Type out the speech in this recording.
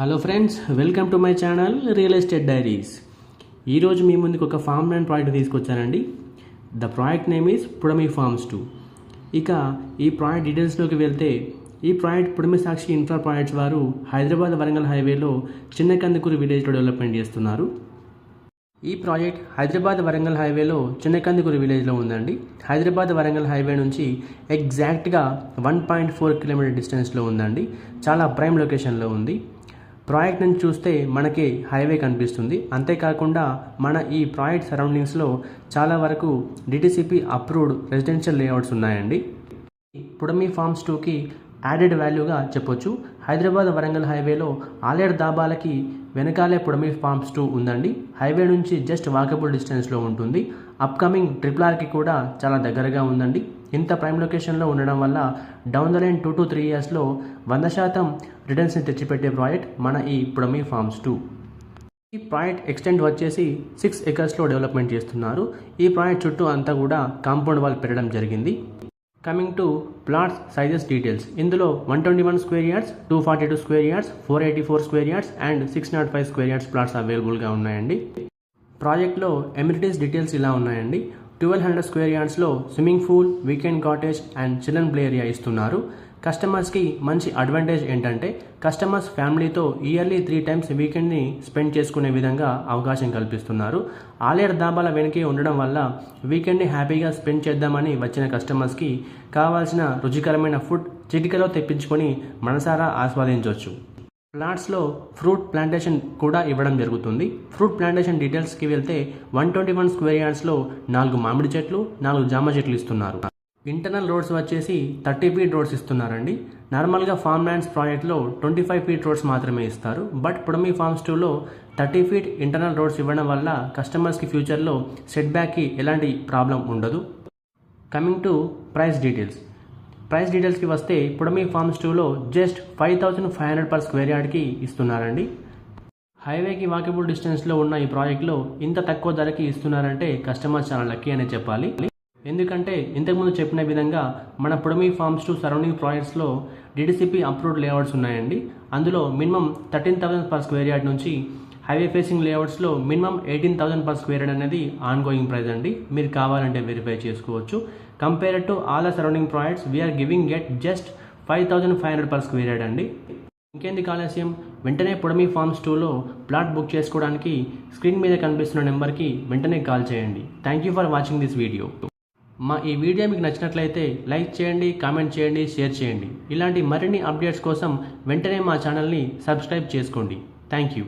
Hello friends, welcome to my channel real estate diaries. ఈరోజు మీ ముందుకు ఒక ఫామ్ ల్యాండ్ ప్రాజెక్ట్ తీసుకొచ్చానండి. The project name is Pudami farms 2. ఇక ఈ ప్రాజెక్ట్ డీటెయిల్స్లోకి వెళ్తే, ఈ ప్రాజెక్ట్ పుడమి సాక్షి ఇన్ఫ్రా ప్రాజెక్ట్స్ వారు హైదరాబాద్ వరంగల్ హైవేలో చిన్న కందుకూరు విలేజ్లో డెవలప్మెంట్ చేస్తున్నారు. ఈ ప్రాజెక్ట్ హైదరాబాద్ వరంగల్ హైవేలో చిన్న కందుకూరు విలేజ్లో ఉందండి. హైదరాబాద్ వరంగల్ హైవే నుంచి ఎగ్జాక్ట్గా 1.4 కిలోమీటర్ డిస్టెన్స్లో ఉందండి. చాలా ప్రైమ్ లొకేషన్లో ఉంది. ప్రాజెక్ట్ నుంచి చూస్తే మనకి హైవే కనిపిస్తుంది. అంతేకాకుండా మన ఈ ప్రాజెక్ట్ సరౌండింగ్స్లో చాలా వరకు డిటిసిపి అప్రూవ్డ్ రెసిడెన్షియల్ లేఅవుట్స్ ఉన్నాయండి. పుడమి ఫార్మ్స్ 2కి యాడెడ్ వాల్యూగా చెప్పొచ్చు. హైదరాబాద్ వరంగల్ హైవేలో ఆలేరు దాబాలకి వెనకాలే పుడమి ఫార్మ్స్ 2 ఉందండి. హైవే నుంచి జస్ట్ వాకబుల్ డిస్టెన్స్లో ఉంటుంది. అప్కమింగ్ RRRకి కూడా చాలా దగ్గరగా ఉందండి. ఇంత ప్రైమ్ లొకేషన్లో ఉండడం వల్ల డౌన్ ద లైన్ 2 to 3 ఇయర్స్లో 100% రిటర్న్స్ని తెచ్చిపెట్టే ప్రాజెక్ట్ మన ఈ పుడమి ఫార్మ్స్ 2. ఈ ప్రాజెక్ట్ ఎక్స్టెంట్ వచ్చేసి 6 acresలో డెవలప్మెంట్ చేస్తున్నారు. ఈ ప్రాజెక్ట్ చుట్టూ అంతా కూడా కాంపౌండ్ వాల్ పెట్టడం జరిగింది. Coming to plots sizes details, ఇందులో 121 square yards, 242 square yards, 484 square yards and 605 square yards plots అవైలబుల్గా ఉన్నాయండి. ప్రాజెక్ట్లో ఎమ్యూనిటీస్ డీటెయిల్స్ ఇలా ఉన్నాయండి. 1200 స్క్వేర్ యార్డ్స్లో swimming pool, weekend cottage and children play area ఇస్తున్నారు. కస్టమర్స్కి మంచి అడ్వాంటేజ్ ఏంటంటే, కస్టమర్స్ ఫ్యామిలీతో ఇయర్లీ 3 times వీకెండ్ని స్పెండ్ చేసుకునే విధంగా అవకాశం కల్పిస్తున్నారు. ఆలేరు దాబాల వెనకే ఉండడం వల్ల వీకెండ్ని హ్యాపీగా స్పెండ్ చేద్దామని వచ్చిన కస్టమర్స్కి కావాల్సిన రుచికరమైన ఫుడ్ చిటికలో తెప్పించుకొని మనసారా ఆస్వాదించవచ్చు. ప్లాట్స్లో ఫ్రూట్ ప్లాంటేషన్ కూడా ఇవ్వడం జరుగుతుంది. ఫ్రూట్ ప్లాంటేషన్ డీటెయిల్స్కి వెళ్తే 121 స్క్వేర్ యార్డ్స్లో 4 మామిడి చెట్లు, 4 జామ చెట్లు ఇస్తున్నారు. ఇంటర్నల్ రోడ్స్ వచ్చేసి 30 feet రోడ్స్ ఇస్తున్నారండి. నార్మల్గా ఫార్మ్ ల్యాండ్స్ ప్రాజెక్ట్లో 25 feet రోడ్స్ మాత్రమే ఇస్తారు. బట్ పుడమి ఫార్మ్స్ 2లో 30 feet ఇంటర్నల్ రోడ్స్ ఇవ్వడం వల్ల కస్టమర్స్కి ఫ్యూచర్లో సెట్ బ్యాక్కి ఎలాంటి ప్రాబ్లం ఉండదు. కమింగ్ టు ప్రైస్ డీటెయిల్స్కి వస్తే, పుడమి ఫార్మ్స్ 2లో జస్ట్ 5500 per స్క్వేర్ యార్డ్కి ఇస్తున్నారండి. హైవేకి వాకబుల్ డిస్టెన్స్లో ఉన్న ఈ ప్రాజెక్ట్లో ఇంత తక్కువ ధరకి ఇస్తున్నారంటే కస్టమర్స్ చాలా లక్కీ అనే చెప్పాలి. ఎందుకంటే ఇంతకుముందు చెప్పిన విధంగా మన పుడమి ఫార్మ్స్ 2 సరౌండింగ్ ప్రాజెక్ట్స్లో డిటిసిపి అప్రూవ్డ్ లేఅవుట్స్ ఉన్నాయండి. అందులో మినిమం 13,000 per స్క్వేర్ యార్డ్ నుంచి హైవే ఫేసింగ్ లేఅవుట్స్లో మినిమం 18,000 per స్క్వేర్ యార్డ్ అనేది ఆన్ గోయింగ్ ప్రైస్ అండి. మీరు కావాలంటే వెరిఫై చేసుకోవచ్చు. Compare to all the surrounding projects we're giving at just 5,500 per square yard అండి. ఇంకెందుకు ఆలస్యం, వెంటనే పుడమి ఫార్మ్స్ 2లో ప్లాట్ బుక్ చేసుకోవడానికి స్క్రీన్ మీద కనిపిస్తున్న నెంబర్కి వెంటనే కాల్ చేయండి. Thank you for watching this video. మా ఈ వీడియో మీకు నచ్చినట్లయితే లైక్ చేయండి, కామెంట్ చేయండి, షేర్ చేయండి. ఇలాంటి మరిన్ని అప్డేట్స్ కోసం వెంటనే మా ఛానల్ని సబ్స్క్రైబ్ చేసుకోండి. Thank you.